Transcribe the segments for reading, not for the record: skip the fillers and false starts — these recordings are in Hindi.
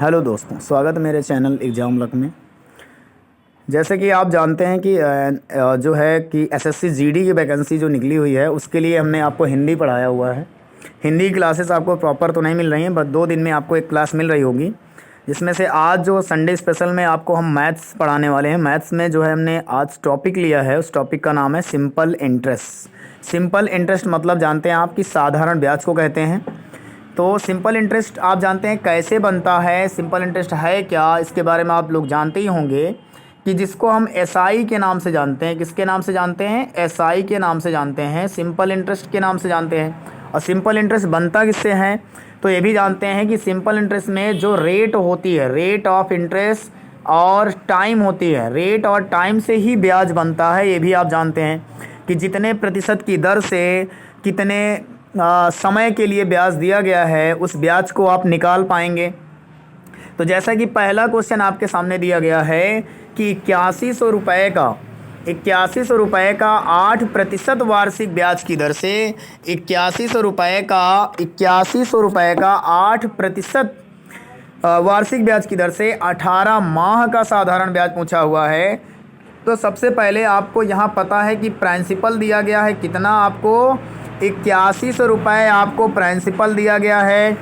हेलो दोस्तों, स्वागत है मेरे चैनल एग्ज़ाम लक में। जैसे कि आप जानते हैं कि जो है कि एसएससी जीडी की वैकेंसी जो निकली हुई है उसके लिए हमने आपको हिंदी पढ़ाया हुआ है। हिंदी की क्लासेस आपको प्रॉपर तो नहीं मिल रही हैं, बस 2 दिन में आपको एक क्लास मिल रही होगी, जिसमें से आज जो संडे स्पेशल में आपको हम मैथ्स पढ़ाने वाले हैं। मैथ्स में जो है हमने आज टॉपिक लिया है, उस टॉपिक का नाम है सिंपल इंटरेस्ट। सिंपल इंटरेस्ट मतलब जानते हैं आप कि साधारण ब्याज को कहते हैं। तो सिंपल इंटरेस्ट आप जानते हैं कैसे बनता है, सिंपल इंटरेस्ट है क्या, इसके बारे में आप लोग जानते ही होंगे कि जिसको हम एसआई के नाम से जानते हैं। किसके नाम से जानते हैं? एसआई के नाम से जानते हैं, सिंपल इंटरेस्ट के नाम से जानते हैं। और सिंपल इंटरेस्ट बनता किससे है? तो ये भी जानते हैं कि सिंपल इंटरेस्ट में जो रेट होती है, रेट ऑफ इंटरेस्ट, और टाइम होती है, रेट और टाइम से ही ब्याज बनता है। ये भी आप जानते हैं कि जितने प्रतिशत की दर से कितने समय के लिए ब्याज दिया गया है, उस ब्याज को आप निकाल पाएंगे। तो जैसा कि पहला क्वेश्चन आपके सामने दिया गया है कि 8100 रुपये का 8% वार्षिक ब्याज की दर से 8100 रुपये का 8% वार्षिक ब्याज की दर से 18 माह का साधारण ब्याज पूछा हुआ है। तो सबसे पहले आपको यहाँ पता है कि प्रिंसिपल दिया गया है कितना, आपको 8100 रुपये आपको प्रिंसिपल दिया गया है।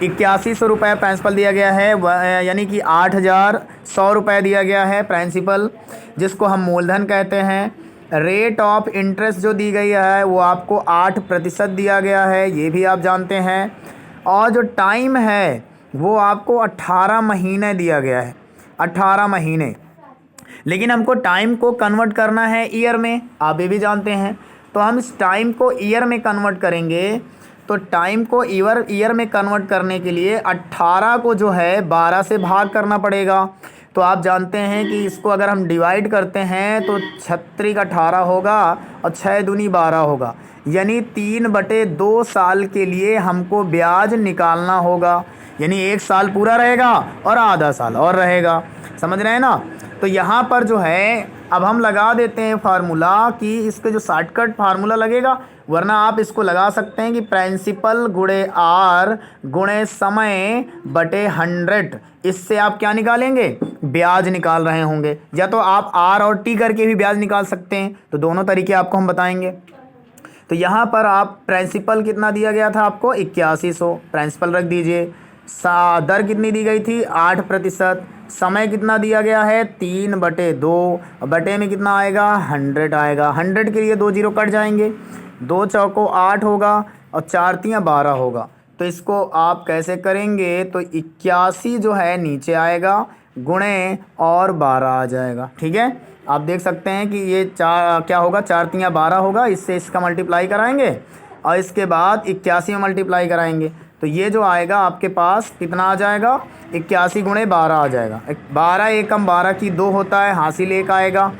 8100 रुपये प्रिंसिपल दिया गया है, यानी कि 8100 रुपये दिया गया है प्रिंसिपल, जिसको हम मूलधन कहते हैं। रेट ऑफ इंटरेस्ट जो दी गई है वो आपको 8% दिया गया है, ये भी आप जानते हैं। और जो टाइम है वो आपको 18 महीने दिया गया है, 18 महीने। लेकिन हमको टाइम को कन्वर्ट करना है ईयर में, आप ये भी जानते हैं। तो हम इस टाइम को ईयर में कन्वर्ट करेंगे। तो टाइम को ईयर में कन्वर्ट करने के लिए 18 को जो है 12 से भाग करना पड़ेगा। तो आप जानते हैं कि इसको अगर हम डिवाइड करते हैं तो 36 18 होगा और 6 दूनी 12 होगा, यानी 3/2 साल के लिए हमको ब्याज निकालना होगा। यानी 1 साल पूरा रहेगा और आधा साल और रहेगा, समझ रहे हैं ना। तो यहाँ पर जो है अब हम लगा देते हैं फार्मूला कि इसके जो शॉर्टकट फार्मूला लगेगा, वरना आप इसको लगा सकते हैं कि प्रिंसिपल गुणे आर गुणे समय बटे 100। इससे आप क्या निकालेंगे? ब्याज निकाल रहे होंगे। या तो आप आर और टी करके भी ब्याज निकाल सकते हैं, तो दोनों तरीके आपको हम बताएंगे। तो यहाँ पर आप प्रिंसिपल कितना दिया गया था आपको? 8100 प्रिंसिपल रख दीजिए। दर कितनी दी गई थी? 8%। समय कितना दिया गया है? 3/2। बटे में कितना आएगा? 100 आएगा। 100 के लिए 2 जीरो कट जाएंगे, 2 चौको 8 होगा और 4 तियां 12 होगा। तो इसको आप कैसे करेंगे? तो 81 जो है नीचे आएगा, गुणे और 12 आ जाएगा। ठीक है, आप देख सकते हैं कि ये क्या होगा? 4 तियां 12 होगा, इससे इसका मल्टीप्लाई कराएंगे और इसके बाद 81 में मल्टीप्लाई कराएंगे। तो ये जो आएगा आपके पास कितना आ जाएगा? 81 गुणे 12 आ जाएगा। 12 एकम 12 की 2 होता है, हासिल 1 आएगा।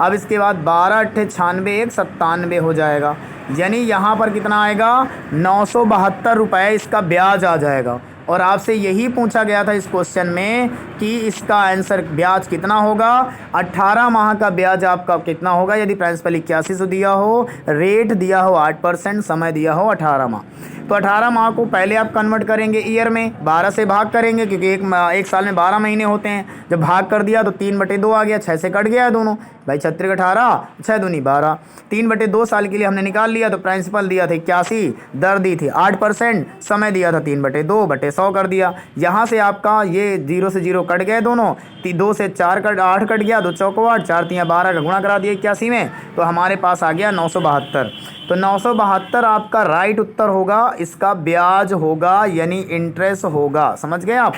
अब इसके बाद 12 अट्ठे 96, 1 97 हो जाएगा। यानी यहाँ पर कितना आएगा? 972 रुपये इसका ब्याज आ जाएगा। और आपसे यही पूछा गया था इस क्वेश्चन में कि इसका आंसर ब्याज कितना होगा, 18 माह का ब्याज आपका कितना होगा यदि प्रिंसिपल 8100 दिया हो, रेट दिया हो 8%, समय दिया हो 18 माह। तो 18 माह को पहले आप कन्वर्ट करेंगे ईयर में, 12 से भाग करेंगे क्योंकि एक साल में 12 महीने होते हैं। जब भाग कर दिया तो 3/2 आ गया, 6 से कट गया है दोनों भाई, 36 18, 6 दूनी 12, 3/2 साल के लिए हमने निकाल लिया। तो प्रिंसिपल दिया था 81, दर दी थी 8%, समय दिया था 3/2 बटे 100 कर दिया। यहाँ से आपका ये 0 से 0 कट गए दोनों, 2 से 4 कट 8 कट गया, 2 चौको 8, 4 तियां 12 का गुणा करा दिया 81 में, तो हमारे पास आ गया 972। तो 972 आपका राइट उत्तर होगा, इसका ब्याज होगा यानी इंटरेस्ट होगा। समझ गए आप?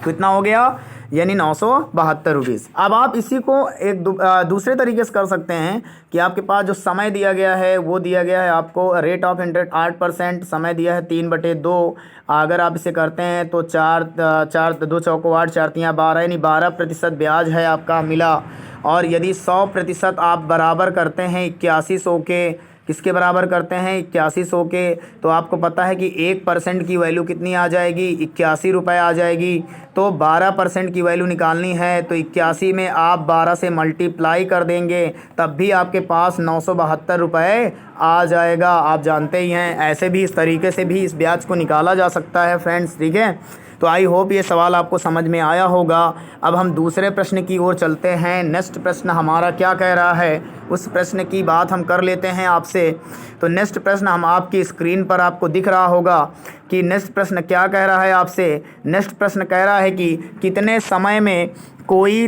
कितना हो गया? यानी 972 रुपीज़। अब आप इसी को एक दूसरे तरीके से कर सकते हैं कि आपके पास जो समय दिया गया है वो दिया गया है आपको रेट ऑफ इंटरेस्ट 8%, समय दिया है 3/2। अगर आप इसे करते हैं तो 2 चौको 8, 4 तियां 12, यानी 12% ब्याज है आपका मिला। और यदि 100% आप बराबर करते हैं 8100 के, किसके बराबर करते हैं? 8100 के, तो आपको पता है कि 1% की वैल्यू कितनी आ जाएगी? 81 रुपये आ जाएगी। तो 12% की वैल्यू निकालनी है तो 81 में आप 12 से मल्टीप्लाई कर देंगे, तब भी आपके पास 972 रुपये आ जाएगा। आप जानते ही हैं, ऐसे भी इस तरीके से भी इस ब्याज को निकाला जा सकता है फ्रेंड्स। ठीक है, तो आई होप ये सवाल आपको समझ में आया होगा। अब हम दूसरे प्रश्न की ओर चलते हैं। नेक्स्ट प्रश्न हमारा क्या कह रहा है, उस प्रश्न की बात हम कर लेते हैं आपसे। तो नेक्स्ट प्रश्न हम आपकी स्क्रीन पर आपको दिख रहा होगा कि नेक्स्ट प्रश्न क्या कह रहा है आपसे। नेक्स्ट प्रश्न कह रहा है कि कितने समय में कोई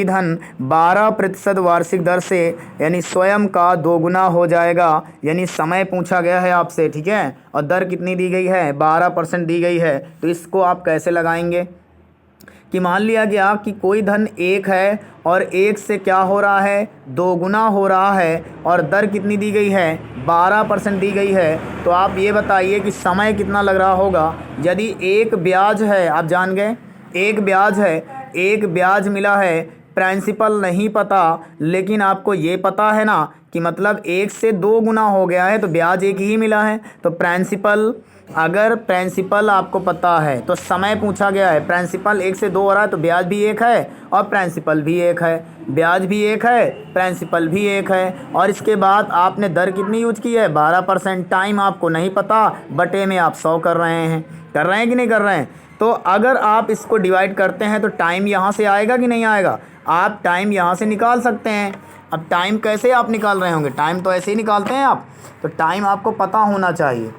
धन 12% वार्षिक दर से यानी स्वयं का दोगुना हो जाएगा। यानी समय पूछा गया है आपसे, ठीक है, और दर कितनी दी गई है, 12% दी गई है। तो इसको आप कैसे लगाएंगे कि मान लिया गया कि कोई धन 1 है और 1 से क्या हो रहा है, दोगुना हो रहा है, और दर कितनी दी गई है, 12% दी गई है। तो आप ये बताइए कि समय कितना लग रहा होगा। यदि एक ब्याज है, आप जान गए, एक ब्याज है, एक ब्याज मिला है, प्रिंसिपल नहीं पता, लेकिन आपको ये पता है ना कि मतलब 1 से 2 गुना हो गया है तो ब्याज 1 ही मिला है। तो प्रिंसिपल, अगर प्रिंसिपल आपको पता है तो समय पूछा गया है, प्रिंसिपल 1 से 2 हो रहा है तो ब्याज भी 1 है और प्रिंसिपल भी 1 है, ब्याज भी 1 है, प्रिंसिपल भी 1 है। और इसके बाद आपने दर कितनी यूज की है, 12%। टाइम आपको नहीं पता, बटे में आप 100 कर रहे हैं कि नहीं कर रहे हैं। तो अगर आप इसको डिवाइड करते हैं तो टाइम यहाँ से आएगा कि नहीं आएगा, आप टाइम यहाँ से निकाल सकते हैं। अब टाइम कैसे आप निकाल रहे होंगे, टाइम तो ऐसे ही निकालते हैं आप। तो टाइम आपको पता होना चाहिए,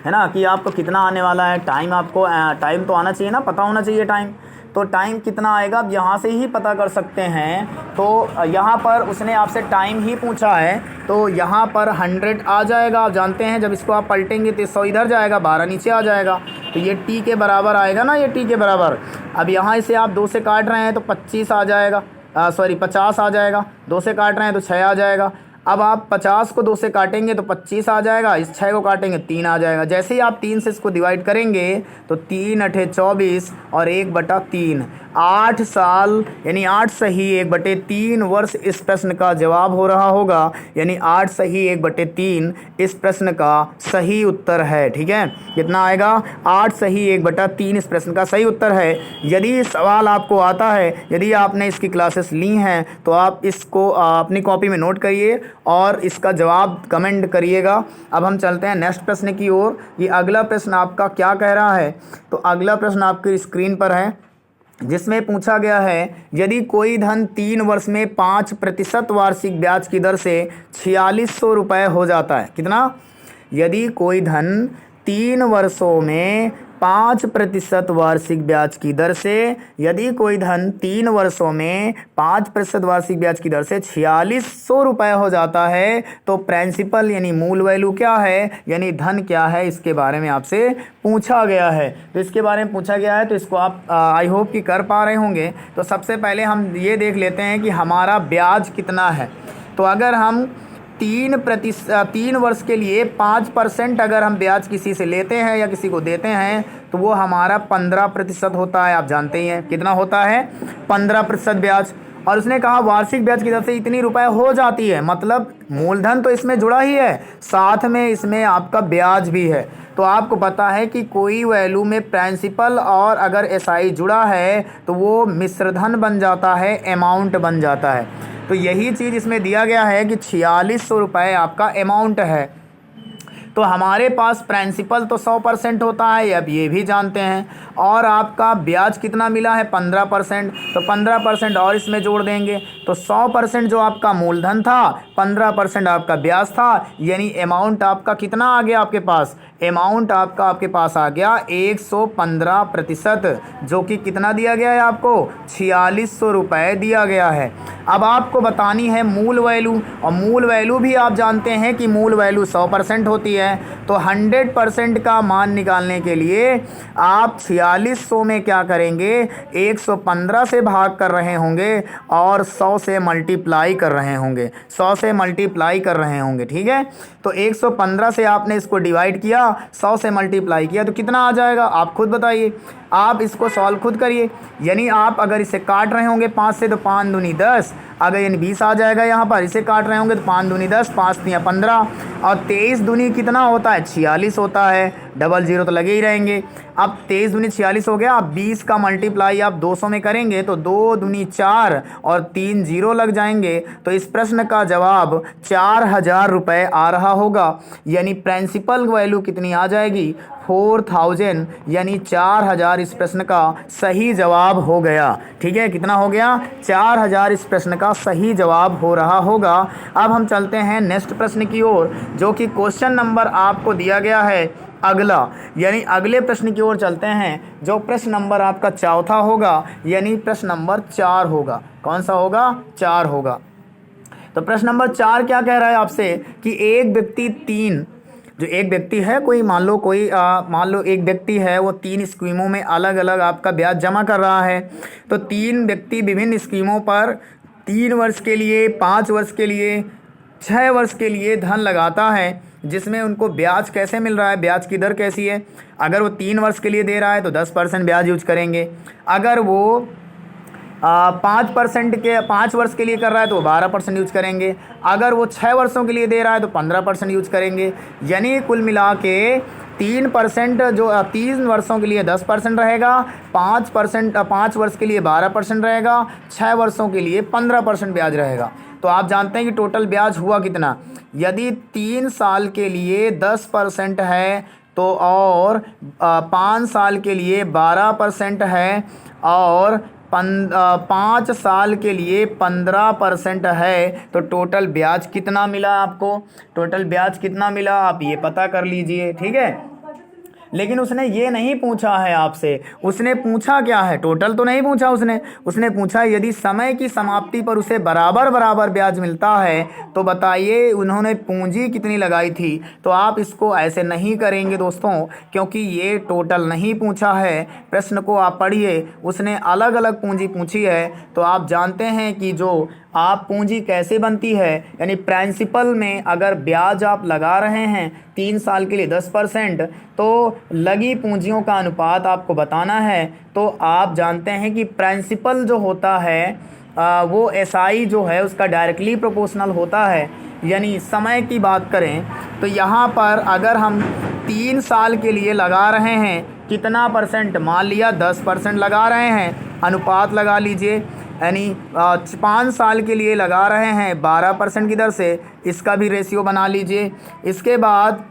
है ना, कि आपको कितना आने वाला है। टाइम आपको टाइम तो आना चाहिए ना, पता होना चाहिए टाइम। तो टाइम कितना आएगा आप यहाँ से ही पता कर सकते हैं। तो यहाँ पर उसने आपसे टाइम ही पूछा है तो यहाँ पर 100 आ जाएगा। आप जानते हैं जब इसको आप पलटेंगे तो 100 इधर जाएगा, 12 नीचे आ जाएगा, तो ये t के बराबर आएगा ना, ये t के बराबर। अब यहाँ इसे आप 2 से काट रहे हैं तो 25 आ जाएगा, 50 आ जाएगा। 2 से काट रहे हैं तो 6 आ जाएगा। अब आप 50 को 2 से काटेंगे तो 25 आ जाएगा, इस 6 को काटेंगे 3 आ जाएगा। जैसे ही आप 3 से इसको डिवाइड करेंगे तो 3 अठे 24 और 1/3, 8 साल यानी 8 सही 1/3 वर्ष इस प्रश्न का जवाब हो रहा होगा। यानी 8 सही 1/3 इस प्रश्न का सही उत्तर है। ठीक है, कितना आएगा, 8 सही 1/3 इस प्रश्न का सही उत्तर है। यदि सवाल आपको आता है, यदि आपने इसकी क्लासेस ली हैं तो आप इसको अपनी कॉपी में नोट करिए और इसका जवाब कमेंट करिएगा। अब हम चलते हैं नेक्स्ट प्रश्न की ओर। ये अगला प्रश्न आपका क्या कह रहा है, तो अगला प्रश्न आपकी स्क्रीन पर है जिसमें पूछा गया है यदि कोई धन 3 वर्ष में 5% वार्षिक ब्याज की दर से 4600 रुपये हो जाता है। कितना, यदि कोई धन 3 वर्षों में 5% वार्षिक ब्याज की दर से, यदि कोई धन 3 वर्षों में 5% वार्षिक ब्याज की दर से 4600 रुपये हो जाता है तो प्रिंसिपल यानी मूल वैल्यू क्या है, यानी धन क्या है, इसके बारे में आपसे पूछा गया है। तो इसके बारे में पूछा गया है तो इसको आप आई होप कि कर पा रहे होंगे। तो सबसे पहले हम ये देख लेते हैं कि हमारा ब्याज कितना है। तो अगर हम 3 वर्ष के लिए 5% अगर हम ब्याज किसी से लेते हैं या किसी को देते हैं तो वो हमारा 15% होता है। आप जानते ही हैं कितना होता है, 15% ब्याज। और उसने कहा वार्षिक ब्याज की दर से इतनी रुपए हो जाती है, मतलब मूलधन तो इसमें जुड़ा ही है, साथ में इसमें आपका ब्याज भी है। तो आपको पता है कि कोई वैल्यू में प्रिंसिपल और अगर एसआई जुड़ा है तो वो मिश्रधन बन जाता है, अमाउंट बन जाता है। तो यही चीज़ इसमें दिया गया है कि 4600 रुपये आपका अमाउंट है। तो हमारे पास प्रिंसिपल तो 100% होता है, अब ये भी जानते हैं, और आपका ब्याज कितना मिला है 15%, तो 15% और इसमें जोड़ देंगे तो 100% जो आपका मूलधन था, 15% आपका ब्याज था, यानी अमाउंट आपका कितना आ गया आपके पास, अमाउंट आपके पास आ गया 115%, जो कि कितना दिया गया है आपको, 4600 रुपये दिया गया है। अब आपको बतानी है मूल वैल्यू, और मूल वैल्यू भी आप जानते हैं कि मूल वैल्यू 100% होती है। तो 100% का मान निकालने के लिए आप 4600 में क्या करेंगे, 115 से भाग कर रहे होंगे और 100 से मल्टीप्लाई कर रहे होंगे, 100 से मल्टीप्लाई कर रहे होंगे। ठीक है, तो 115 से आपने इसको डिवाइड किया, 100 से मल्टीप्लाई किया तो कितना आ जाएगा, आप खुद बताइए, आप इसको सॉल्व खुद करिए। यानी आप अगर इसे काट रहे होंगे 5 से तो 5 दूनी 10, अगर यानी 20 आ जाएगा यहाँ पर, इसे काट रहे होंगे तो 5 दूनी 10, 5 तिया 15 और 23 दूनी कितना होता है, 46 होता है, डबल जीरो तो लगे ही रहेंगे। अब 23 दूनी 46 हो गया। अब 20 का मल्टीप्लाई आप 200 में करेंगे तो 2 दूनी 4 और 3 जीरो लग जाएंगे। तो इस प्रश्न का जवाब 4000 रुपये आ रहा होगा। यानी प्रिंसिपल वैल्यू कितनी आ जाएगी, 4000 यानी 4000 इस प्रश्न का सही जवाब हो गया। ठीक है, कितना हो गया? 4000 इस प्रश्न का सही जवाब हो रहा होगा। अब हम चलते हैं नेक्स्ट प्रश्न की ओर, जो कि क्वेश्चन नंबर आपको दिया गया है अगला, यानी अगले प्रश्न की ओर चलते हैं, जो प्रश्न नंबर आपका चौथा होगा, यानी प्रश्न नंबर 4 होगा। कौन सा होगा? 4 होगा। तो प्रश्न नंबर 4 क्या कह रहा है आपसे कि एक व्यक्ति जो एक व्यक्ति है, कोई मान लो एक व्यक्ति है, वो 3 स्कीमों में अलग अलग आपका ब्याज जमा कर रहा है। तो 3 व्यक्ति विभिन्न स्कीमों पर 3 वर्ष के लिए, 5 वर्ष के लिए, 6 वर्ष के लिए धन लगाता है, जिसमें उनको ब्याज कैसे मिल रहा है, ब्याज की दर कैसी है। अगर वो 3 वर्ष के लिए दे रहा है तो 10% ब्याज यूज करेंगे। अगर वो 5 वर्ष के लिए कर रहा है तो 12% यूज करेंगे। अगर वो 6 वर्षों के लिए दे रहा है तो 15% यूज करेंगे। यानी कुल मिला के 3% जो 3 वर्षों के लिए 10% रहेगा, 5 वर्ष के लिए 12% रहेगा, 6 वर्षों के लिए 15% ब्याज रहेगा। तो आप जानते हैं कि टोटल ब्याज हुआ कितना। यदि 3 साल के लिए 10% है तो और 5 साल के लिए 12% है और 5 साल के लिए 15% है, तो टोटल ब्याज कितना मिला आपको? टोटल ब्याज कितना मिला आप ये पता कर लीजिए। ठीक है, लेकिन उसने ये नहीं पूछा है आपसे। उसने पूछा क्या है? टोटल तो नहीं पूछा उसने पूछा यदि समय की समाप्ति पर उसे बराबर बराबर ब्याज मिलता है तो बताइए उन्होंने पूंजी कितनी लगाई थी। तो आप इसको ऐसे नहीं करेंगे दोस्तों, क्योंकि ये टोटल नहीं पूछा है। प्रश्न को आप पढ़िए, उसने अलग अलग पूंजी पूछी है। तो आप जानते हैं कि जो आप पूंजी कैसे बनती है, यानी प्रिंसिपल में अगर ब्याज आप लगा रहे हैं 3 साल के लिए 10%, तो लगी पूंजियों का अनुपात आपको बताना है। तो आप जानते हैं कि प्रिंसिपल जो होता है वो एसआई जो है उसका डायरेक्टली प्रोपोर्शनल होता है। यानी समय की बात करें तो यहाँ पर अगर हम 3 साल के लिए लगा रहे हैं कितना परसेंट, मान लिया 10% लगा रहे हैं, अनुपात लगा लीजिए। यानी 5 साल के लिए लगा रहे हैं 12% की दर से, इसका भी रेशियो बना लीजिए। इसके बाद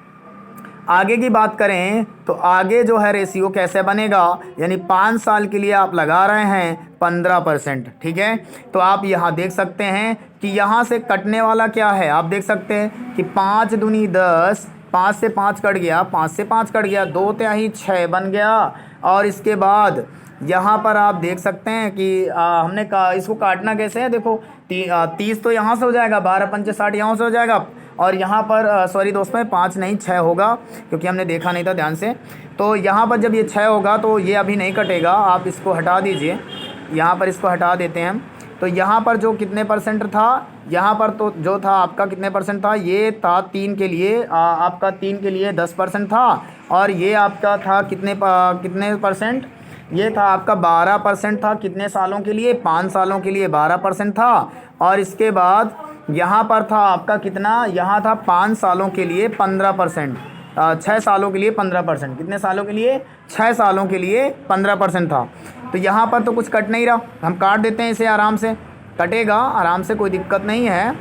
आगे की बात करें तो आगे जो है रेशियो कैसे बनेगा, यानी 5 साल के लिए आप लगा रहे हैं 15%। ठीक है, तो आप यहाँ देख सकते हैं कि यहाँ से कटने वाला क्या है। आप देख सकते हैं कि 5 दूनी 10, 5 से 5 कट गया, 5 से 5 कट गया, 2 तिहाई 6 बन गया। और इसके बाद यहाँ पर आप देख सकते हैं कि हमने कहा इसको काटना कैसे है। देखो 30 तो यहाँ से हो जाएगा, 12 पंचे 60 यहाँ से हो जाएगा। और यहाँ पर सॉरी दोस्तों 5 नहीं 6 होगा, क्योंकि हमने देखा नहीं था ध्यान से। तो यहाँ पर जब ये 6 होगा तो ये अभी नहीं कटेगा, आप इसको हटा दीजिए। यहाँ पर इसको हटा देते हैं हम। तो यहाँ पर जो कितने परसेंट था, यहाँ पर तो जो था आपका कितने परसेंट था, ये था 3 के लिए आपका 3 के लिए 10% था। और ये आपका था कितने परसेंट, ये था आपका 12% था। कितने सालों के लिए? 5 सालों के लिए 12% था। और इसके बाद यहाँ पर था आपका कितना, यहाँ था 5 सालों के लिए 15%, 6 सालों के लिए 15%। कितने सालों के लिए? 6 सालों के लिए 15% था। तो यहाँ पर तो कुछ कट नहीं रहा, हम काट देते हैं इसे, आराम से कटेगा, आराम से, कोई दिक्कत नहीं है।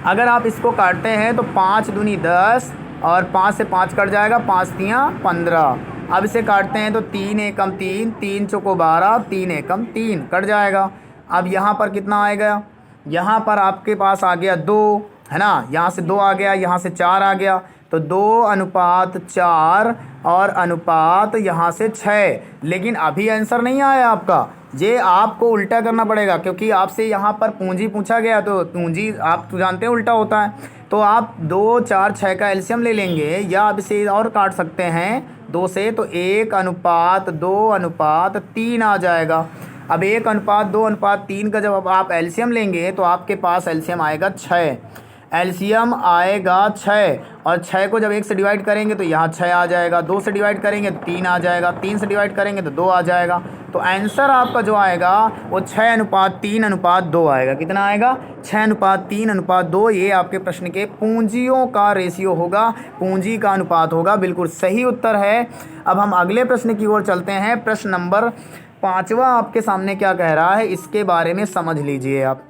अगर आप इसको काटते हैं तो 5 दूनी 10 और 5 से 5 कट जाएगा, 5 तियाँ 15। अब इसे काटते हैं तो 3 एकम 3, 3 चौको 12, 3 एकम 3 कट जाएगा। अब यहाँ पर कितना आएगा? यहाँ पर आपके पास आ गया 2, है ना, यहाँ से 2 आ गया, यहाँ से 4 आ गया। तो 2:4 और अनुपात यहाँ से 6। लेकिन अभी आंसर नहीं आया आपका, ये आपको उल्टा करना पड़ेगा, क्योंकि आपसे यहाँ पर पूंजी पूछा गया। तो पूंजी आप तो जानते हैं उल्टा होता है। तो आप 2, 4, 6 का एलसीएम ले लेंगे, या आप इसे और काट सकते हैं 2 से, तो 1:2:3 आ जाएगा। अब 1:2:3 का जब आप एलसीएम लेंगे तो आपके पास एलसीएम आएगा 6। एलसीएम आएगा 6, और 6 को जब 1 से डिवाइड करेंगे तो यहाँ 6 आ जाएगा, 2 से डिवाइड करेंगे तो 3 आ जाएगा, 3 से डिवाइड करेंगे तो 2 आ जाएगा। तो आंसर आपका जो आएगा वो 6:3:2 आएगा। कितना आएगा? 6:3:2। ये आपके प्रश्न के पूंजियों का रेशियो होगा, पूंजी का अनुपात होगा। बिल्कुल सही उत्तर है। अब हम अगले प्रश्न की ओर चलते हैं। प्रश्न नंबर 5वां आपके सामने क्या कह रहा है, इसके बारे में समझ लीजिए आप।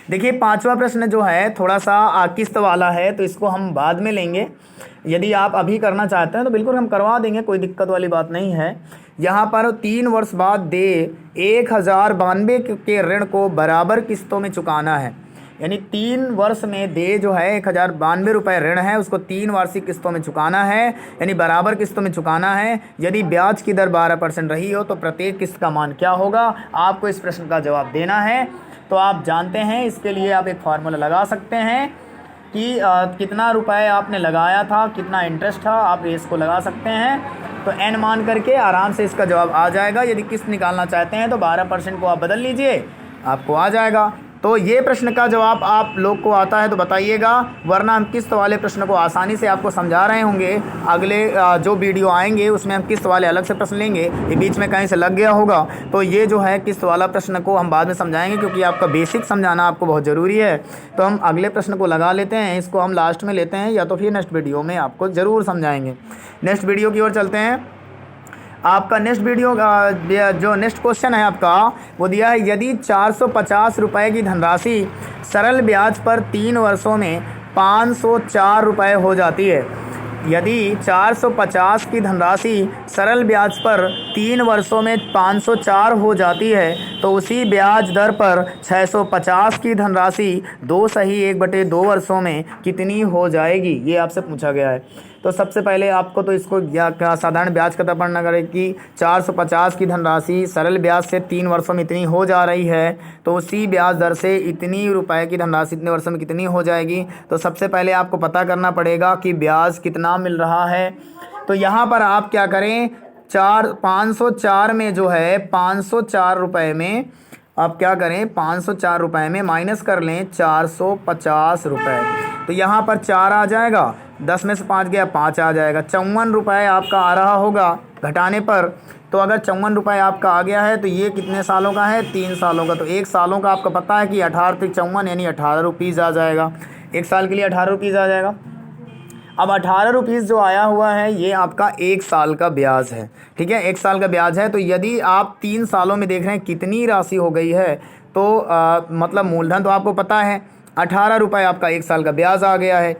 देखिए 5वां प्रश्न जो है थोड़ा सा किस्त वाला है, तो इसको हम बाद में लेंगे। यदि आप अभी करना चाहते हैं तो बिल्कुल हम करवा देंगे, कोई दिक्कत वाली बात नहीं है। यहाँ पर 3 वर्ष बाद दे 1092 के ऋण को बराबर किस्तों में चुकाना है। यानी 3 वर्ष में दे जो है 1092 रुपये ऋण है, उसको 3 वार्षिक किस्तों में चुकाना है, यानी बराबर किस्तों में चुकाना है। यदि ब्याज की दर 12% रही हो तो प्रत्येक किस्त का मान क्या होगा, आपको इस प्रश्न का जवाब देना है। तो आप जानते हैं, इसके लिए आप एक फार्मूला लगा सकते हैं कि कितना रुपए आपने लगाया था, कितना इंटरेस्ट था, आप इसको लगा सकते हैं। तो n मान करके आराम से इसका जवाब आ जाएगा। यदि किस्त निकालना चाहते हैं तो 12% को आप बदल लीजिए, आपको आ जाएगा। तो ये प्रश्न का जवाब आप लोग को आता है तो बताइएगा, वरना हम किस्त वाले प्रश्न को आसानी से आपको समझा रहे होंगे। अगले जो वीडियो आएंगे उसमें हम किस्त वाले अलग से प्रश्न लेंगे। ये बीच में कहीं से लग गया होगा तो ये जो है किस्त वाला प्रश्न को हम बाद में समझाएंगे, क्योंकि आपका बेसिक समझाना आपको बहुत ज़रूरी है। तो हम अगले प्रश्न को लगा लेते हैं, इसको हम लास्ट में लेते हैं, या तो फिर नेक्स्ट वीडियो में आपको ज़रूर समझाएंगे। नेक्स्ट वीडियो की ओर चलते हैं। आपका नेक्स्ट वीडियो जो नेक्स्ट क्वेश्चन है आपका वो दिया है, यदि 450 रुपये की धनराशि सरल ब्याज पर 3 वर्षों में 504 रुपये हो जाती है। यदि 450 की धनराशि सरल ब्याज पर 3 वर्षों में 504 हो जाती है तो उसी ब्याज दर पर 650 की धनराशि 2/1/2 वर्षों में कितनी हो जाएगी, ये आपसे पूछा गया है। तो सबसे पहले आपको तो इसको साधारण ब्याज का दर पढ़ना करे कि 450 की धनराशि सरल ब्याज से 3 वर्षों में इतनी हो जा रही है, तो उसी ब्याज दर से इतनी रुपए की धनराशि इतने वर्षों में कितनी हो जाएगी। तो सबसे पहले आपको पता करना पड़ेगा कि ब्याज कितना मिल रहा है। तो यहाँ पर आप क्या करें, 504 में जो है 504 रुपये में आप क्या करें, 504 रुपये में माइनस कर लें 450 रुपये। तो यहाँ पर 4 आ जाएगा, 10 में से 5 गया 5 आ जाएगा, 54 रुपये आपका आ रहा होगा घटाने पर। तो अगर 54 रुपये आपका आ गया है तो ये कितने सालों का है, 3 सालों का। तो 1 सालों का आपका पता है कि 18 × 54 यानी 18 रुपीज़ आ जाएगा। 1 साल के लिए 18 रुपीज़ आ जाएगा। अब 18 रुपीज़ जो आया हुआ है ये आपका 1 साल का ब्याज है, ठीक है, 1 साल का ब्याज है। तो यदि आप 3 सालों में देख रहे हैं कितनी राशि हो गई है, तो मतलब मूलधन तो आपको पता है 18 रुपये आपका 1 साल का ब्याज आ गया है।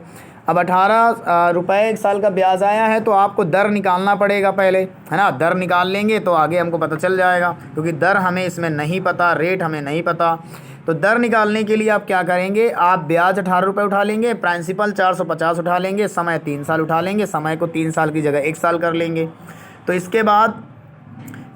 अब 18 रुपये 1 साल का ब्याज आया है तो आपको दर निकालना पड़ेगा पहले, है ना। दर निकाल लेंगे तो आगे हमको पता चल जाएगा, क्योंकि दर हमें इसमें नहीं पता, रेट हमें नहीं पता। तो दर निकालने के लिए आप क्या करेंगे, आप ब्याज 18 रुपये उठा लेंगे, प्रिंसिपल 450 उठा लेंगे, समय 3 साल उठा लेंगे, समय को 3 साल की जगह 1 साल कर लेंगे। तो इसके बाद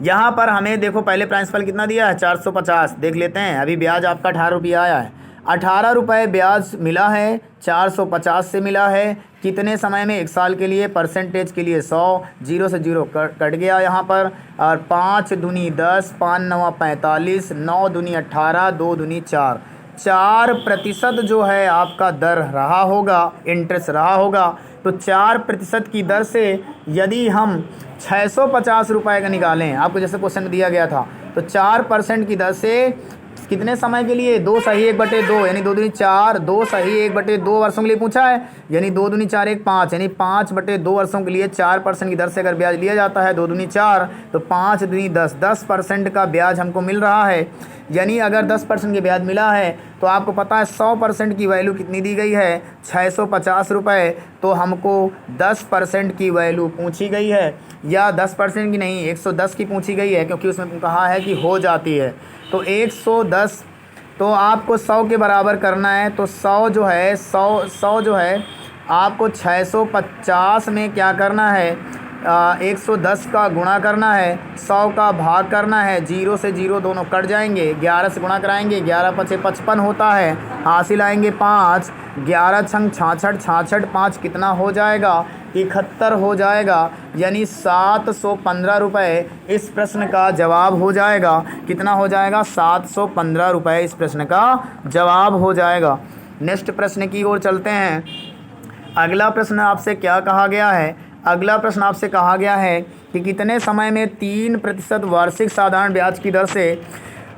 यहाँ पर हमें देखो पहले प्रिंसिपल कितना दिया है, 450 देख लेते हैं। अभी ब्याज आपका 18 रुपया आया है, 18 रुपये ब्याज मिला है, 450 से मिला है, कितने समय में, 1 साल के लिए। परसेंटेज के लिए 100, 0 से 0 कट गया यहाँ पर, और 5 दूनी 10, 5 9 45, 9 दूनी 18, 2 दूनी 4, 4% जो है आपका दर रहा होगा, इंटरेस्ट रहा होगा। तो 4% की दर से यदि हम 650 रुपये का निकालें, आपको जैसे क्वेश्चन में दिया गया था, तो 4% की दर से कितने समय के लिए, 2/1/2 यानी 2 दूनी 4, 2/1/2 वर्षों के लिए पूछा है, यानी 2 दूनी 4 1 5 यानी 5/2 वर्षों के लिए 4% की दर से अगर ब्याज लिया जाता है, 2 दूनी 4 तो 5 दूनी 10, 10% का ब्याज हमको मिल रहा है। यानी अगर 10% के ब्याज मिला है तो आपको पता है 100% की वैल्यू कितनी दी गई है, 650 रुपये। तो हमको 10% की वैल्यू पूछी गई है, या 10% की नहीं 110 की पूछी गई है, क्योंकि उसमें कहा है कि हो जाती है। तो 110 तो आपको 100 के बराबर करना है। तो 100 जो है 100 जो है आपको 650 में क्या करना है, 110 का गुणा करना है, 100 का भाग करना है, 0 से 0 दोनों कट जाएंगे, 11 से गुणा कराएंगे, 11 × 5 = 55 होता है, हासिल आएंगे 5, 11 × 66, 66 5 कितना हो जाएगा, 71 हो जाएगा। यानी 715 रुपये इस प्रश्न का जवाब हो जाएगा। कितना हो जाएगा, 715 रुपये इस प्रश्न का जवाब हो जाएगा। नेक्स्ट प्रश्न की ओर चलते हैं। अगला प्रश्न आपसे क्या कहा गया है, अगला प्रश्न आपसे कहा गया है कि कितने समय में 3% वार्षिक साधारण ब्याज की दर से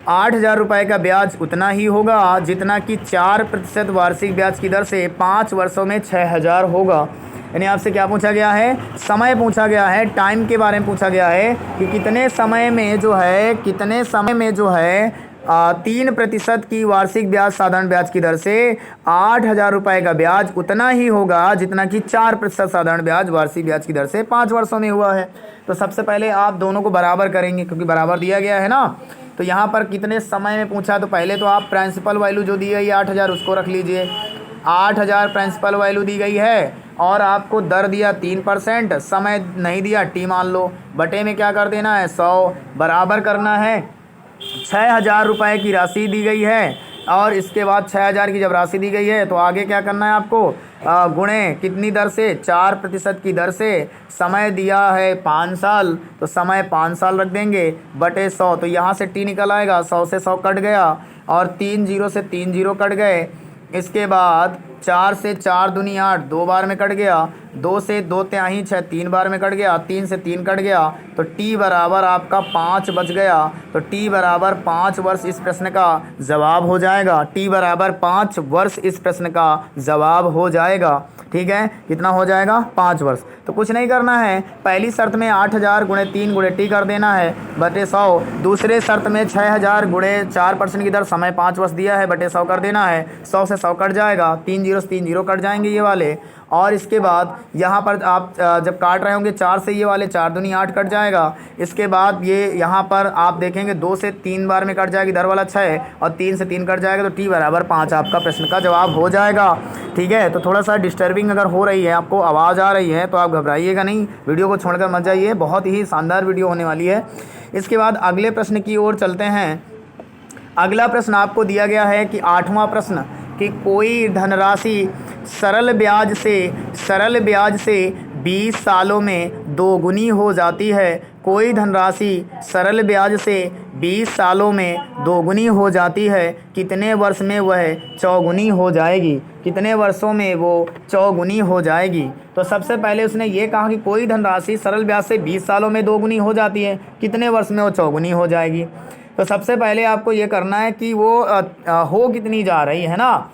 8,000 रुपये का ब्याज उतना ही होगा जितना कि 4% वार्षिक ब्याज की दर से 5 वर्षों में 6,000 होगा। यानी आपसे क्या पूछा गया है, समय पूछा गया है, टाइम के बारे में पूछा गया है कि कितने समय में जो है 3% की वार्षिक ब्याज साधारण ब्याज की दर से 8,000 रुपये का ब्याज उतना ही होगा जितना कि 4% साधारण ब्याज वार्षिक ब्याज की दर से 5 वर्षों में हुआ है। तो सबसे पहले आप दोनों को बराबर करेंगे, क्योंकि बराबर दिया गया है ना। तो यहाँ पर कितने समय में पूछा, तो पहले तो आप प्रिंसिपल वैल्यू जो दी गई है 8,000 उसको रख लीजिए। 8,000 प्रिंसिपल वैल्यू दी गई है और आपको दर दिया 3%, समय नहीं दिया टी मान लो, बटे में क्या कर देना है 100, बराबर करना है 6,000 रुपये की राशि दी गई है। और इसके बाद 6,000 की जब राशि दी गई है तो आगे क्या करना है आपको, गुणे कितनी दर से, 4% की दर से। समय दिया है 5 साल तो समय 5 साल रख देंगे बटे 100, तो यहाँ से टी निकल आएगा, 100 से 100 कट गया और 3 जीरो से 3 जीरो कट गए। इसके बाद 4 से 4 दूनी 8 2 बार में कट गया, 2 से 2 तिहाई 6 3 बार में कट गया, 3 से 3 कट गया, तो टी बराबर आपका 5 बच गया। तो टी बराबर 5 वर्ष इस प्रश्न का जवाब हो जाएगा। टी बराबर 5 वर्ष इस प्रश्न का जवाब हो जाएगा। ठीक है, कितना हो जाएगा 5 वर्ष। तो कुछ नहीं करना है, पहली शर्त में 8,000 गुणे 3 गुणे टी कर देना है बटे 100। दूसरे शर्त में 6,000 गुणे 4% की दर समय 5 वर्ष दिया है बटे 100 कर देना है। 100 से 100 कट जाएगा, 3 जीरो से 3 जीरो कट जाएंगे ये वाले। और इसके बाद यहाँ पर आप जब काट रहे होंगे 4 से ये वाले 4 दूनी 8 कट जाएगा। इसके बाद ये यहाँ पर आप देखेंगे 2 से 3 बार में कट जाएगी इधर वाला 6 और 3 से 3 कट जाएगा, तो टी बराबर 5 आपका प्रश्न का जवाब हो जाएगा। ठीक है, तो थोड़ा सा डिस्टर्बिंग अगर हो रही है, आपको आवाज़ आ रही है तो आप घबराइएगा नहीं, वीडियो को छोड़कर मत जाइए, बहुत ही शानदार वीडियो होने वाली है। इसके बाद अगले प्रश्न की ओर चलते हैं। अगला प्रश्न आपको दिया गया है कि 8वां प्रश्न कि कोई धनराशि सरल ब्याज से 20 सालों में दोगुनी हो जाती है। कोई धनराशि सरल ब्याज से 20 सालों में दोगुनी हो जाती है, कितने वर्ष में वह चौगुनी हो जाएगी? कितने वर्षों में वो चौगुनी हो जाएगी? तो सबसे पहले उसने ये कहा कि कोई धनराशि सरल ब्याज से 20 सालों में दोगुनी हो जाती है, कितने वर्ष में वो चौगुनी हो जाएगी? तो सबसे पहले आपको ये करना है कि वो हो कितनी जा रही है ना।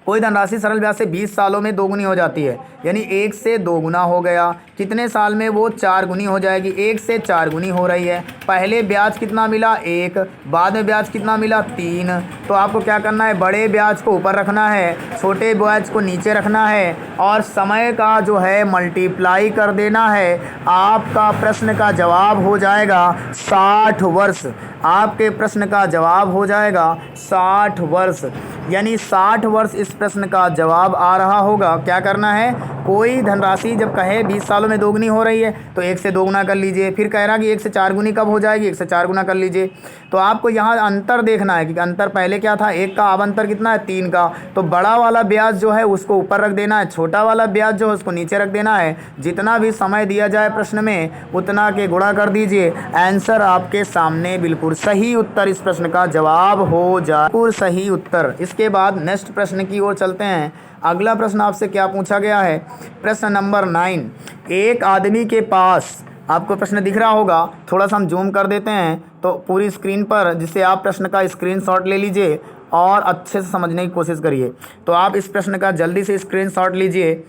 कोई धनराशि सरल ब्याज से 20 सालों में दोगुनी हो जाती है, यानी 1 से 2 गुना हो गया, कितने साल में वो 4 गुनी हो जाएगी? 1 से 4 गुनी हो रही है। पहले ब्याज कितना मिला 1, बाद में ब्याज कितना मिला 3। तो आपको क्या करना है, बड़े ब्याज को ऊपर रखना है, छोटे ब्याज को नीचे रखना है और समय का जो है मल्टीप्लाई कर देना है। आपका प्रश्न का जवाब हो जाएगा 60 वर्ष। आपके प्रश्न का जवाब हो जाएगा 60 वर्ष, यानी 60 वर्ष इस प्रश्न का जवाब आ रहा होगा। क्या करना है, कोई धनराशि जब कहे 20 सालों में दोगुनी हो रही है तो 1 से 2 गुना कर लीजिए। फिर कह रहा कि 1 से 4 गुनी कब हो जाएगी, 1 से 4 गुना कर लीजिए। तो आपको यहाँ अंतर देखना है कि अंतर पहले क्या था, 1 का, अब अंतर कितना है 3 का। तो बड़ा वाला ब्याज जो है उसको ऊपर रख देना है, छोटा वाला ब्याज जो है उसको नीचे रख देना है। जितना भी समय दिया जाए प्रश्न में उतना के गुणा कर दीजिए। आंसर आपके सामने बिल्कुल सही उत्तर इस प्रश्न का जवाब हो जाए, बिल्कुल सही उत्तर। इसके बाद नेक्स्ट प्रश्न की ओर चलते हैं। अगला प्रश्न आपसे क्या पूछा गया है, प्रश्न नंबर 9। एक आदमी के पास, आपको प्रश्न दिख रहा होगा, थोड़ा सा हम जूम कर देते हैं तो पूरी स्क्रीन पर, जिससे आप प्रश्न का स्क्रीनशॉट ले लीजिए और अच्छे से समझने की कोशिश करिए। तो आप इस प्रश्न का जल्दी से स्क्रीनशॉट लीजिए,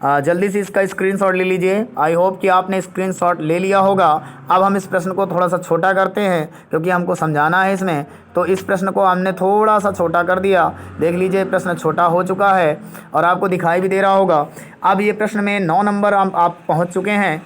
जल्दी से इसका स्क्रीनशॉट ले लीजिए। आई होप कि आपने स्क्रीनशॉट ले लिया होगा। अब हम इस प्रश्न को थोड़ा सा छोटा करते हैं क्योंकि हमको समझाना है इसमें, तो इस प्रश्न को हमने थोड़ा सा छोटा कर दिया। देख लीजिए प्रश्न छोटा हो चुका है और आपको दिखाई भी दे रहा होगा। अब ये प्रश्न में 9 नंबर आप पहुंच चुके हैं।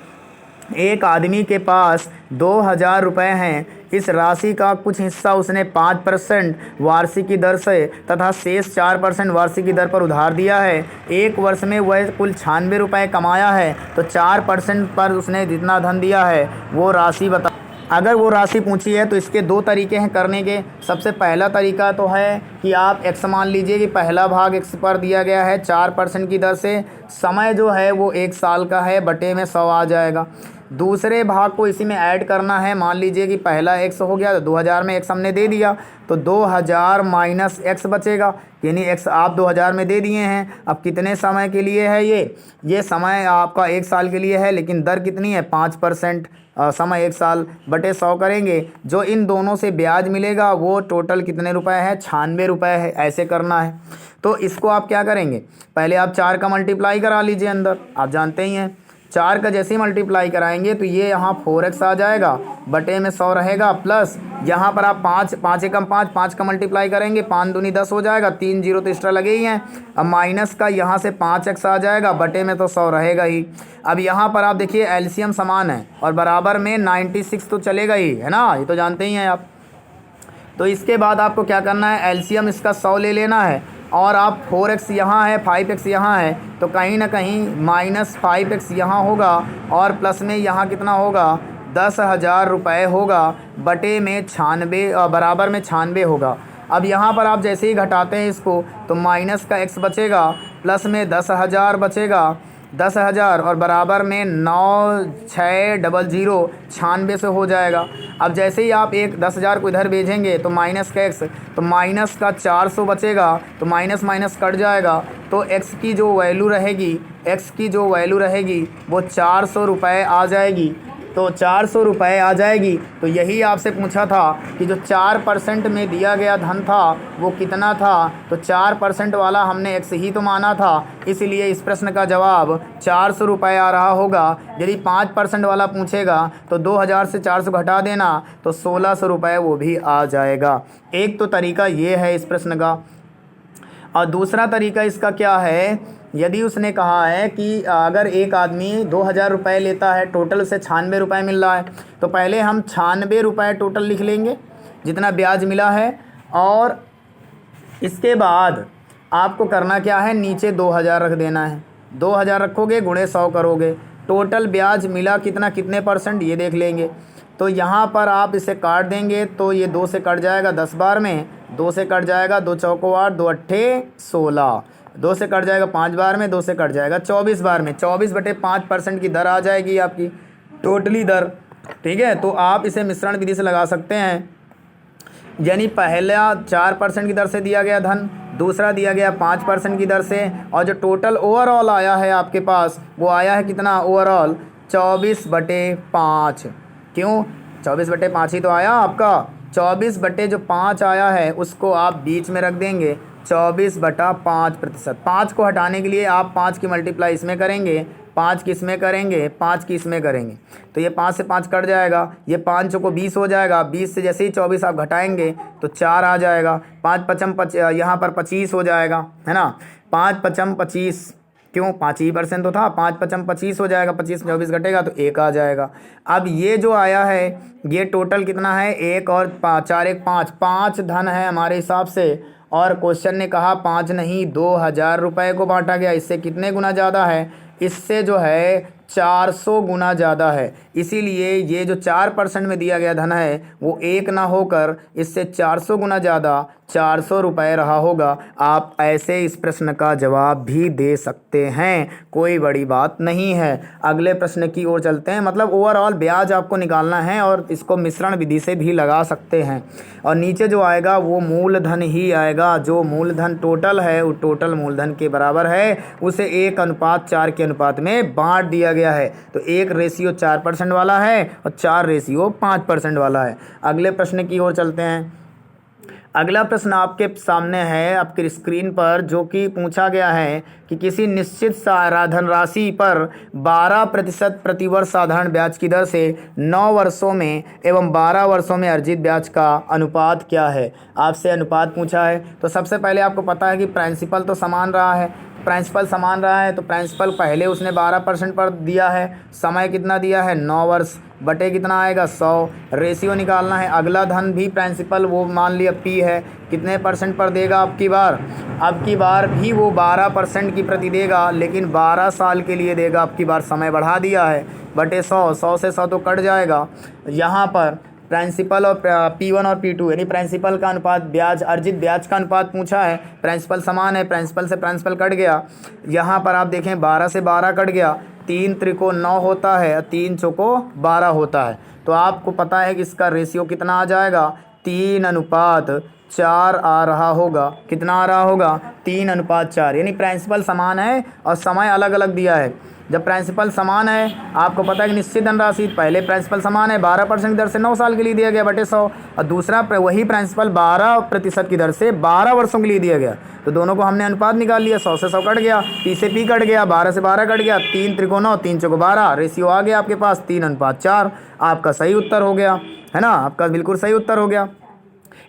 एक आदमी के पास 2,000 रुपये हैं। इस राशि का कुछ हिस्सा उसने 5% वार्षिक की दर से तथा शेष 4% वार्षिक की दर पर उधार दिया है। 1 वर्ष में वह कुल 96 रुपये कमाया है, तो 4% पर उसने जितना धन दिया है वो राशि बता। अगर वो राशि पूछी है तो इसके 2 तरीके हैं करने के। सबसे पहला तरीका तो है कि आप x मान लीजिए कि पहला भाग x पर दिया गया है 4% की दर से, समय जो है वो 1 साल का है, बटे में 100 आ जाएगा। दूसरे भाग को इसी में ऐड करना है। मान लीजिए कि पहला x हो गया तो 2,000 में x हमने दे दिया, तो 2,000 माइनस x बचेगा, यानी x आप 2,000 में दे दिए हैं। अब कितने समय के लिए है ये समय आपका 1 साल के लिए है, लेकिन दर कितनी है 5%, समय 1 साल बटे 100 करेंगे। जो इन दोनों से ब्याज मिलेगा वो टोटल कितने रुपए है, 96 रुपये है। ऐसे करना है। तो इसको आप क्या करेंगे, पहले आप 4 का मल्टीप्लाई करा लीजिए अंदर, आप जानते ही हैं 4 का जैसे ही मल्टीप्लाई कराएंगे तो ये यहाँ 4x आ जाएगा, बटे में 100 रहेगा, प्लस यहाँ पर आप 5 एकम 5 का मल्टीप्लाई करेंगे, 5 दूनी 10 हो जाएगा, 3 जीरो तो एक्स्ट्रा लगे ही हैं। अब माइनस का यहाँ से 5x आ जाएगा, बटे में तो 100 रहेगा ही। अब यहाँ पर आप देखिए एलसीएम समान है और बराबर में 96 तो चलेगा ही, है ना, ये तो जानते ही हैं आप। तो इसके बाद आपको क्या करना है, एलसीएम इसका 100 ले लेना है और आप 4x यहाँ है, 5x यहाँ है, तो कहीं ना कहीं -5x यहाँ होगा और प्लस में यहाँ कितना होगा, 10,000 रुपये होगा, बटे में 96 बराबर में 96 होगा। अब यहाँ पर आप जैसे ही घटाते हैं इसको तो माइनस का x बचेगा, प्लस में 10,000 बचेगा, 10,000 और बराबर में 9600 96 से हो जाएगा। अब जैसे ही आप 10,000 को इधर भेजेंगे तो माइनस का x, तो माइनस का 400 बचेगा, तो माइनस माइनस कट जाएगा, तो x की जो वैल्यू रहेगी वो 400 रुपये आ जाएगी। तो 400 रुपये आ जाएगी। तो यही आपसे पूछा था कि जो 4% में दिया गया धन था वो कितना था, तो 4% वाला हमने x ही तो माना था, इसलिए इस प्रश्न का जवाब 400 रुपये आ रहा होगा। यदि 5% वाला पूछेगा तो 2000 से 400 घटा देना तो 1600 रुपये वो भी आ जाएगा। एक तो तरीका ये है इस प्रश्न का, और दूसरा तरीका इसका क्या है, यदि उसने कहा है कि अगर एक आदमी 2000 रुपये लेता है, टोटल उसे 96 रुपये मिल रहा है, तो पहले हम 96 रुपये टोटल लिख लेंगे जितना ब्याज मिला है, और इसके बाद आपको करना क्या है, नीचे 2000 रख देना है। 2000 रखोगे, गुणे 100 करोगे, टोटल ब्याज मिला कितना, कितने % ये देख लेंगे। तो यहाँ पर आप इसे काट देंगे तो ये 2 से कट जाएगा 10 बार में, 2 से कट जाएगा 2 चौको 8, 2 अट्ठे 16, 2 से कट जाएगा 5 बार में, 2 से कट जाएगा 24 बार में। 24/5% की दर आ जाएगी आपकी टोटली दर, ठीक है। तो आप इसे मिश्रण विधि से लगा सकते हैं, यानी पहला 4% की दर से दिया गया धन, दूसरा दिया गया 5% की दर से, और जो टोटल ओवरऑल आया है आपके पास वो आया है कितना, ओवरऑल 24/5। क्यों, 24/5 ही तो आया आपका। 24/5 आया है, उसको आप बीच में रख देंगे 24/5%। 5 को हटाने के लिए आप 5 की मल्टीप्लाई इसमें करेंगे, 5 की इसमें करेंगे, 5 की इसमें करेंगे, तो ये 5 से 5 कट जाएगा, ये 5 को 20 हो जाएगा, 20 से जैसे ही 24 आप घटाएंगे तो 4 आ जाएगा, 5 पचम यहाँ पर 25 हो जाएगा, है ना, 5 पचम 25, क्यों 5% तो था, 5 पचम 25 हो जाएगा, 25 में 24 घटेगा तो 1 आ जाएगा। अब ये जो आया है ये टोटल कितना है, 1 और 4 1 5, 5 धन है हमारे हिसाब से, और क्वेश्चन ने कहा 5 नहीं 2000 रुपये को बांटा गया। इससे कितने गुना ज़्यादा है, इससे जो है 400 गुना ज़्यादा है। इसीलिए ये जो 4% में दिया गया धन है वो 1 ना होकर इससे 400 गुना ज़्यादा 400 रुपये रहा होगा। आप ऐसे इस प्रश्न का जवाब भी दे सकते हैं, कोई बड़ी बात नहीं है। अगले प्रश्न की ओर चलते हैं, मतलब ओवरऑल ब्याज आपको निकालना है और इसको मिश्रण विधि से भी लगा सकते हैं। और नीचे जो आएगा वो मूलधन ही आएगा, जो मूलधन टोटल है वो टोटल मूलधन के बराबर है, उसे 1:4 के अनुपात में बांट दिया गया है। तो 1:4% वाला है और 4:5% वाला है। अगले प्रश्न की ओर चलते हैं। अगला प्रश्न आपके सामने है आपकी स्क्रीन पर, जो कि पूछा गया है कि किसी निश्चित धनराशि पर 12% प्रतिवर्ष साधारण ब्याज की दर से 9 वर्षों में एवं 12 वर्षों में अर्जित ब्याज का अनुपात क्या है। आपसे अनुपात पूछा है, तो सबसे पहले आपको पता है कि प्रिंसिपल तो समान रहा है, प्रिंसिपल समान रहा है, तो प्रिंसिपल पहले उसने 12% पर दिया है, समय कितना दिया है 9 वर्ष, बटे कितना आएगा 100, रेशियो निकालना है। अगला धन भी प्रिंसिपल वो मान लिया P है, कितने % पर देगा अब की बार भी वो 12% की प्रति देगा, लेकिन 12 साल के लिए देगा। अब की बार समय बढ़ा दिया है, बटे 100, 100 से 100 तो कट जाएगा। यहाँ पर प्रिंसिपल और P1 और P2 यानी प्रिंसिपल का अनुपात ब्याज अर्जित ब्याज का अनुपात पूछा है, प्रिंसिपल समान है, प्रिंसिपल से प्रिंसिपल कट गया। यहाँ पर आप देखें 12 से 12 कट गया, 3 त्रिको 9 होता है, 3 चौको 12 होता है। तो आपको पता है कि इसका रेशियो कितना आ जाएगा, 3:4 आ रहा होगा। कितना आ रहा होगा? 3:4। यानी प्रिंसिपल समान है और समय अलग अलग दिया है। जब प्रिंसिपल समान है, आपको पता है कि निश्चित धनराशि पहले प्रिंसिपल समान है 12% की दर से 9 साल के लिए दिया गया बटे 100, और दूसरा वही प्रिंसिपल 12% की दर से 12 वर्षों के लिए दिया गया। तो दोनों को हमने अनुपात निकाल लिया, 100 से 100 कट गया, P से P कट गया, 12 से 12 कट गया, 3 त्रिकोण 9, 3 चौको 12, रेशियो आ गया आपके पास 3:4। आपका सही उत्तर हो गया, है ना, आपका बिल्कुल सही उत्तर हो गया।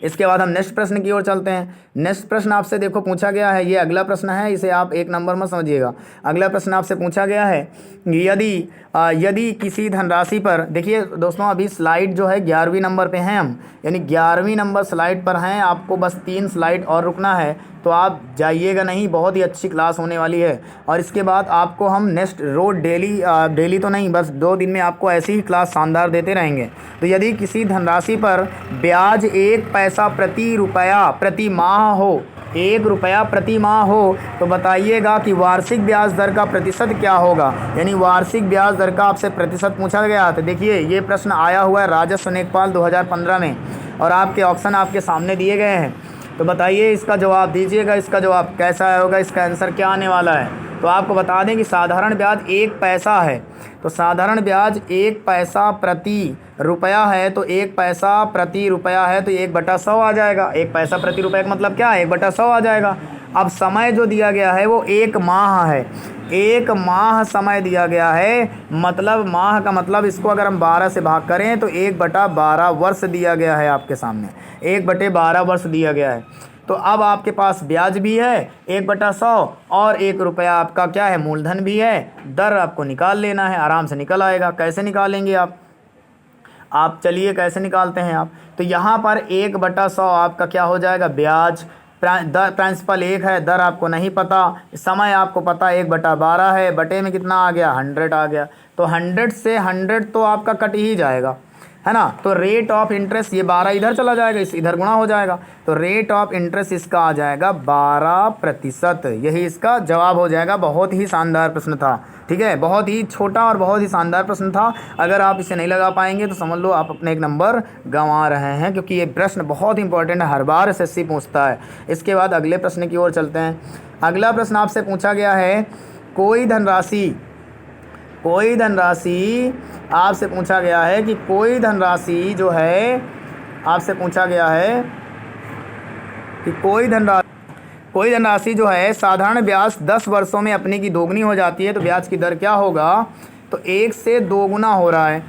इसके बाद हम नेक्स्ट प्रश्न की ओर चलते हैं। नेक्स्ट प्रश्न आपसे देखो पूछा गया है, ये अगला प्रश्न है, इसे आप 1 नंबर में समझिएगा। अगला प्रश्न आपसे पूछा गया है, यदि किसी धनराशि पर, देखिए दोस्तों अभी स्लाइड जो है 11वीं नंबर पे हैं हम, यानी 11वीं नंबर स्लाइड पर हैं, आपको बस 3 स्लाइड और रुकना है, तो आप जाइएगा नहीं, बहुत ही अच्छी क्लास होने वाली है। और इसके बाद आपको हम नेक्स्ट रोज डेली तो नहीं, बस 2 दिन में आपको ऐसी ही क्लास शानदार देते रहेंगे। तो यदि किसी धनराशि पर ब्याज 1 पैसा प्रति रुपया प्रति माह हो, 1 रुपया प्रति माह हो, तो बताइएगा कि वार्षिक ब्याज दर का प्रतिशत क्या होगा। यानी वार्षिक ब्याज दर का आपसे प्रतिशत पूछा गया। तो देखिए ये प्रश्न आया हुआ है राजस्व लेखपाल 2015 में, और आपके ऑप्शन आपके सामने दिए गए हैं। तो बताइए, इसका जवाब दीजिएगा, इसका जवाब कैसा होगा, इसका आंसर क्या आने वाला है। तो आपको बता दें कि साधारण ब्याज 1 पैसा है, तो साधारण ब्याज 1 पैसा प्रति रुपया है, तो 1 पैसा प्रति रुपया है, तो 1/100 आ जाएगा। 1 पैसा प्रति रुपया का मतलब क्या है? 1/100 आ जाएगा। अब समय जो दिया गया है वो 1 माह है, 1 माह समय दिया गया है, मतलब माह का मतलब इसको अगर हम 12 से भाग करें तो 1/12 वर्ष दिया गया है आपके सामने, 1/12 वर्ष दिया गया है। तो अब आपके पास ब्याज भी है 1/100 और 1 रुपया आपका क्या है? मूलधन भी है। दर आपको निकाल लेना है, आराम से निकल आएगा। कैसे निकालेंगे आप चलिए कैसे निकालते हैं आप। तो यहाँ पर 1/100 आपका क्या हो जाएगा? ब्याज। दर प्रिंसिपल 1 है, दर आपको नहीं पता, समय आपको पता 1/12 है, बटे में कितना आ गया? 100 आ गया। तो 100 से 100 तो आपका कट ही जाएगा, है ना। तो रेट ऑफ इंटरेस्ट, ये 12 इधर चला जाएगा, इस इधर गुणा हो जाएगा, तो रेट ऑफ इंटरेस्ट इसका आ जाएगा 12%। यही इसका जवाब हो जाएगा। बहुत ही शानदार प्रश्न था, ठीक है, बहुत ही छोटा और बहुत ही शानदार प्रश्न था। अगर आप इसे नहीं लगा पाएंगे तो समझ लो आप अपने 1 नंबर गंवा रहे हैं, क्योंकि ये प्रश्न बहुत इंपॉर्टेंट है, हर बार एसएससी पूछता है। इसके बाद अगले प्रश्न की ओर चलते हैं। अगला प्रश्न आपसे पूछा गया है, कोई धनराशि आपसे पूछा गया है कि कोई धनराशि जो है, आपसे पूछा गया है कि कोई धनराशि जो है साधारण ब्याज 10 वर्षों में अपने की दोगुनी हो जाती है, तो ब्याज की दर क्या होगा? तो 1 से 2 गुना हो रहा है,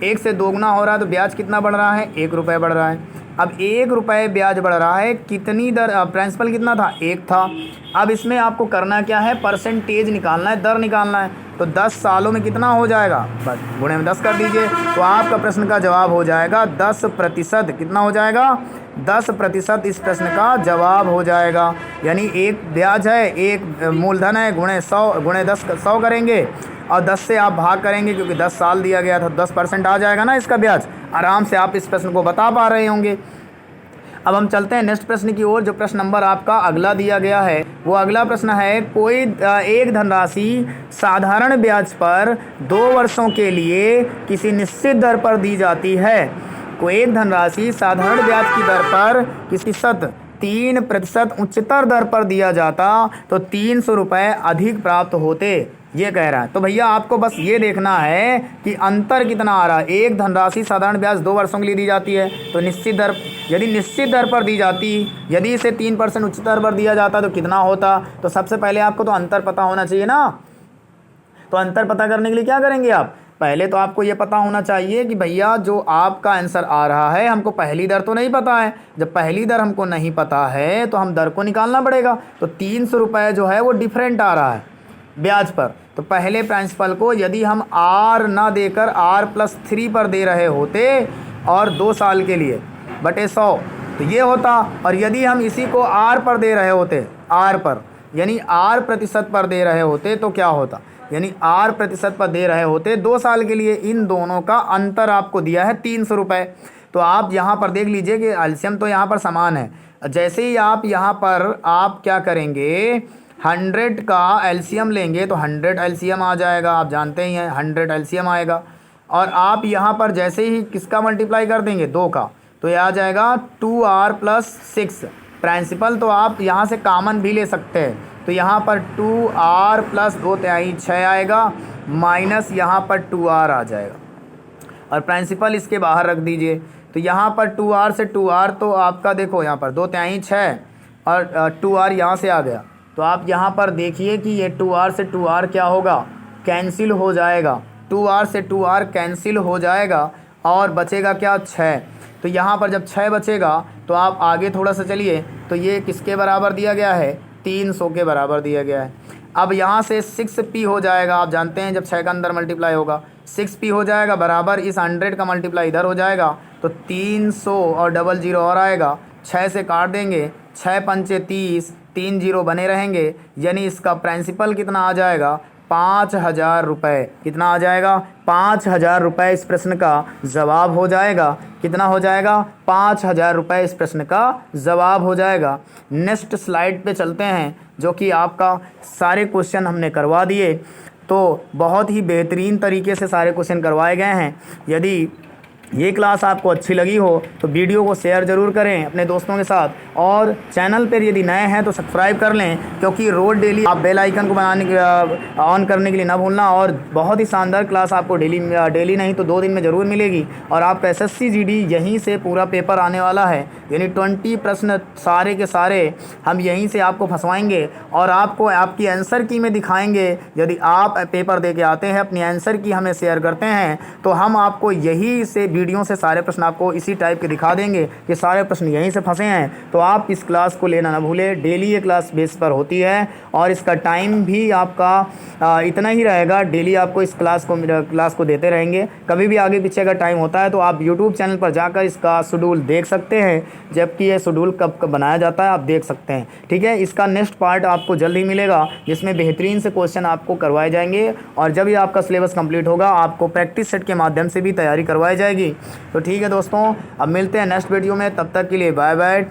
1 से 2 गुना हो रहा है, तो ब्याज कितना बढ़ रहा है? 1 रुपये बढ़ रहा है। अब 1 रुपये ब्याज बढ़ रहा है, कितनी दर? प्रिंसिपल कितना था? 1 था। अब इसमें आपको करना क्या है? परसेंटेज निकालना है, दर निकालना है। तो 10 सालों में कितना हो जाएगा? बस गुणे में 10 कर दीजिए, तो आपका प्रश्न का जवाब हो जाएगा 10%। कितना हो जाएगा? 10% इस प्रश्न का जवाब हो जाएगा। यानी 1 ब्याज है, 1 मूलधन है, गुणे 10 100 करेंगे, और 10 से आप भाग करेंगे, क्योंकि 10 साल दिया गया था, 10% आ जाएगा ना इसका ब्याज। आराम से आप इस प्रश्न को बता पा रहे होंगे। अब हम चलते हैं नेक्स्ट प्रश्न की ओर। जो प्रश्न नंबर आपका अगला दिया गया है, वो अगला प्रश्न है, कोई एक धनराशि साधारण ब्याज पर 2 वर्षों के लिए किसी निश्चित दर पर दी जाती है। कोई एक धनराशि साधारण ब्याज की दर पर किसी 3% उच्चतर दर पर दिया जाता तो 300 रुपये अधिक प्राप्त होते, ये कह रहा है। तो भैया आपको बस ये देखना है कि अंतर कितना आ रहा है। एक धनराशि साधारण ब्याज 2 वर्षों के लिए दी जाती है, तो निश्चित दर, यदि निश्चित दर पर दी जाती, यदि इसे 3% उच्चतर पर दिया जाता तो कितना होता। तो सबसे पहले आपको तो अंतर पता होना चाहिए ना। तो अंतर पता करने के लिए क्या करेंगे आप? पहले तो आपको ये पता होना चाहिए कि भैया जो आपका आंसर आ रहा है, हमको पहली दर तो नहीं पता है। जब पहली दर हमको नहीं पता है तो हम दर को निकालना पड़ेगा। तो 300 रुपये जो है वो डिफरेंट आ रहा है ब्याज पर। तो पहले प्रिंसिपल को यदि हम R ना देकर R+3 पर दे रहे होते और 2 साल के लिए बटे 100 तो ये होता। और यदि हम इसी को R पर दे रहे होते, R पर यानी R% पर दे रहे होते तो क्या होता, यानी R% पर दे रहे होते 2 साल के लिए। इन दोनों का अंतर आपको दिया है 300 रुपये। तो आप यहाँ पर देख लीजिए कि एलसीएम तो यहाँ पर समान है। जैसे ही आप यहाँ पर आप क्या करेंगे, 100 का एलसीएम लेंगे तो 100 एलसीएम आ जाएगा, आप जानते ही हैं 100 एलसीएम आएगा। और आप यहाँ पर जैसे ही किसका मल्टीप्लाई कर देंगे, 2 का, तो यह आ जाएगा 2r प्लस 6। प्रिंसिपल तो आप यहाँ से कॉमन भी ले सकते हैं, तो यहाँ पर 2r प्लस 2/3 6 आएगा, माइनस यहाँ पर 2r आ जाएगा और प्रिंसिपल इसके बाहर रख दीजिए। तो यहाँ पर 2r से 2r तो आपका देखो यहाँ पर 2/3 6 और 2r यहाँ से आ गया। तो आप यहाँ पर देखिए कि ये 2r से 2r क्या होगा, कैंसिल हो जाएगा। 2r से 2r कैंसिल हो जाएगा और बचेगा क्या 6। तो यहाँ पर जब 6 बचेगा तो आप आगे थोड़ा सा चलिए, तो ये किसके बराबर दिया गया है, 300 के बराबर दिया गया है। अब यहाँ से 6p हो जाएगा, आप जानते हैं जब 6 का अंदर मल्टीप्लाई होगा 6p हो जाएगा बराबर इस 100 का मल्टीप्लाई इधर हो जाएगा, तो 300 और डबल जीरो और आएगा, 6 से काट देंगे, 6 पंचे 30, 3 जीरो बने रहेंगे, यानी इसका प्रिंसिपल कितना आ जाएगा, 5,000 रुपये। कितना आ जाएगा, 5,000 रुपये इस प्रश्न का जवाब हो जाएगा। कितना हो जाएगा, 5,000 रुपये इस प्रश्न का जवाब हो जाएगा। नेक्स्ट स्लाइड पे चलते हैं, जो कि आपका सारे क्वेश्चन हमने करवा दिए। तो बहुत ही बेहतरीन तरीके से सारे क्वेश्चन करवाए गए हैं। यदि ये क्लास आपको अच्छी लगी हो तो वीडियो को शेयर ज़रूर करें अपने दोस्तों के साथ, और चैनल पर यदि नए हैं तो सब्सक्राइब कर लें, क्योंकि रोज़ डेली आप बेल आइकन को ऑन करने के लिए ना भूलना। और बहुत ही शानदार क्लास आपको डेली नहीं तो 2 दिन में ज़रूर मिलेगी। और आपका SSC GD यहीं से पूरा पेपर आने वाला है, यानी 20 प्रश्न सारे के सारे हम यहीं से आपको फंसवाएंगे और आपको आपकी आंसर की में दिखाएंगे। यदि आप पेपर दे के आते हैं, अपनी आंसर की हमें शेयर करते हैं, तो हम आपको यही से वीडियो से सारे प्रश्न आपको इसी टाइप के दिखा देंगे कि सारे प्रश्न यहीं से फंसे हैं। तो आप इस क्लास को लेना ना भूलें, डेली ये क्लास बेस पर होती है और इसका टाइम भी आपका इतना ही रहेगा। डेली आपको इस क्लास को देते रहेंगे। कभी भी आगे पीछे का टाइम होता है तो आप यूट्यूब चैनल पर जाकर इसका शेड्यूल देख सकते हैं, जबकि ये शेड्यूल कब बनाया जाता है आप देख सकते हैं। ठीक है, इसका नेक्स्ट पार्ट आपको जल्द ही मिलेगा, जिसमें बेहतरीन से क्वेश्चन आपको करवाए जाएंगे। और जब ये आपका सिलेबस कंप्लीट होगा आपको प्रैक्टिस सेट के माध्यम से भी तैयारी करवाई जाएगी। तो ठीक है दोस्तों, अब मिलते हैं नेक्स्ट वीडियो में, तब तक के लिए बाय बाय।